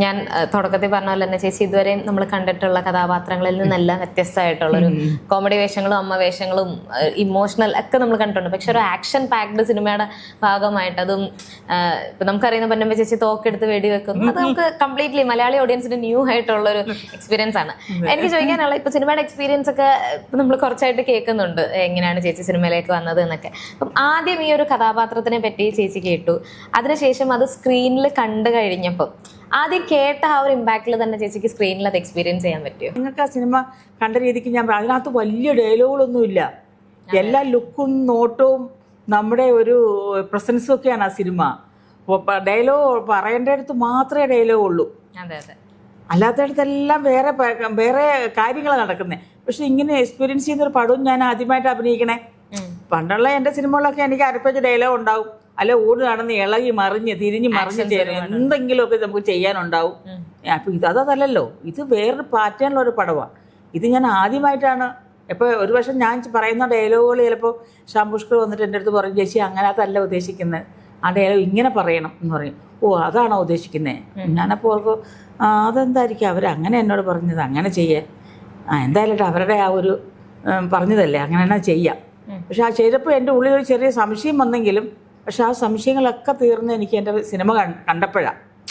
ഞാൻ തുടക്കത്തിൽ പറഞ്ഞ പോലെ തന്നെ ചേച്ചി ഇതുവരെയും നമ്മൾ കണ്ടിട്ടുള്ള കഥാപാത്രങ്ങളിൽ നിന്നെല്ലാം വ്യത്യസ്തമായിട്ടുള്ളൊരു കോമഡി വേഷങ്ങളും അമ്മ വേഷങ്ങളും ഇമോഷണൽ ഒക്കെ നമ്മൾ കണ്ടിട്ടുണ്ട്. പക്ഷെ ഒരു ആക്ഷൻ പാക്ഡ് സിനിമയുടെ ഭാഗമായിട്ട് അതും ഇപ്പൊ നമുക്കറിയുന്ന പൊന്നമ്മ ചേച്ചി തോക്കെടുത്ത് വെടിവെക്കുന്നു, അത് നമുക്ക് കംപ്ലീറ്റ്ലി മലയാളി ഓഡിയൻസിന് ന്യൂ ആയിട്ടുള്ള ഒരു എക്സ്പീരിയൻസ് ആണ്. എനിക്ക് ചോദിക്കാനുള്ള ഇപ്പൊ സിനിമയുടെ എക്സ്പീരിയൻസ് ഒക്കെ നമ്മൾ കുറച്ചായിട്ട് കേൾക്കുന്നുണ്ട്, എങ്ങനെയാണ് ചേച്ചി സിനിമയിലേക്ക് വന്നത് എന്നൊക്കെ. അപ്പം ആദ്യം ഈ ഒരു കഥാപാത്രത്തിനെ പറ്റി ചേച്ചി കേട്ടു, അതിനുശേഷം അത് സ്ക്രീനിൽ കണ്ടു കഴിഞ്ഞപ്പോൾ ആദ്യം കേട്ട ആ ഒരു ഇമ്പാക്റ്റിൽ തന്നെ ചേച്ചിക്ക് സ്ക്രീനിൽ അത് എക്സ്പീരിയൻസ് ചെയ്യാൻ പറ്റുമോ? നിങ്ങൾക്ക് ആ സിനിമ കണ്ട രീതിക്ക് ഞാൻ അതിനകത്ത് വലിയ ഡയലോഗുകളൊന്നുമില്ല, എല്ലാ ലുക്കും നോട്ടവും നമ്മുടെ ഒരു പ്രസൻസും ഒക്കെയാണ് ആ സിനിമ. ഡയലോഗ് പറയേണ്ട അടുത്ത് മാത്രമേ ഡയലോഗ് ഉള്ളൂ, അല്ലാത്തടത്തെല്ലാം വേറെ വേറെ കാര്യങ്ങളാണ് നടക്കുന്നത്. പക്ഷെ ഇങ്ങനെ എക്സ്പീരിയൻസ് ചെയ്യുന്നൊരു പടവും ഞാൻ ആദ്യമായിട്ട് അഭിനയിക്കണേ. പണ്ടുള്ള എൻ്റെ സിനിമകളൊക്കെ എനിക്ക് അരപ്പേജ് ഡയലോഗ് ഉണ്ടാവും, അല്ലെ ഓട് നടന്ന് ഇളകി മറിഞ്ഞ് തിരിഞ്ഞ് മറിഞ്ഞ് എന്തെങ്കിലുമൊക്കെ നമുക്ക് ചെയ്യാനുണ്ടാവും. അപ്പം അതല്ലല്ലോ, ഇത് വേറൊരു പാറ്റേണിലുള്ള ഒരു പടമാണ്. ഇത് ഞാൻ ആദ്യമായിട്ടാണ്. ഇപ്പോൾ ഒരു പക്ഷേ ഞാൻ പറയുന്ന ഡയലോഗുകൾ ചിലപ്പോൾ ഷാംപുഷ്കർ വന്നിട്ട് എൻ്റെ അടുത്ത് പറയും, ചേച്ചി അങ്ങനത്തല്ല ഉദ്ദേശിക്കുന്നത്, ആ ഡയലോഗ് ഇങ്ങനെ പറയണം എന്ന് പറയും. ഓ അതാണോ ഉദ്ദേശിക്കുന്നത്? ഞാനപ്പോൾ ഓർക്കും അതെന്തായിരിക്കും അവരങ്ങനെ എന്നോട് പറഞ്ഞത്, അങ്ങനെ ചെയ്യാൻ എന്തായാലും അവരുടെ ആ ഒരു പറഞ്ഞതല്ലേ, അങ്ങനെ തന്നെ ചെയ്യാം. പക്ഷെ ആ ചെയ്തപ്പോൾ എൻ്റെ ഉള്ളിൽ ഒരു ചെറിയ സംശയം വന്നെങ്കിലും പക്ഷെ ആ സംശയങ്ങളൊക്കെ തീർന്ന് എനിക്ക് എൻ്റെ സിനിമ കണ്ടപ്പോഴാണ്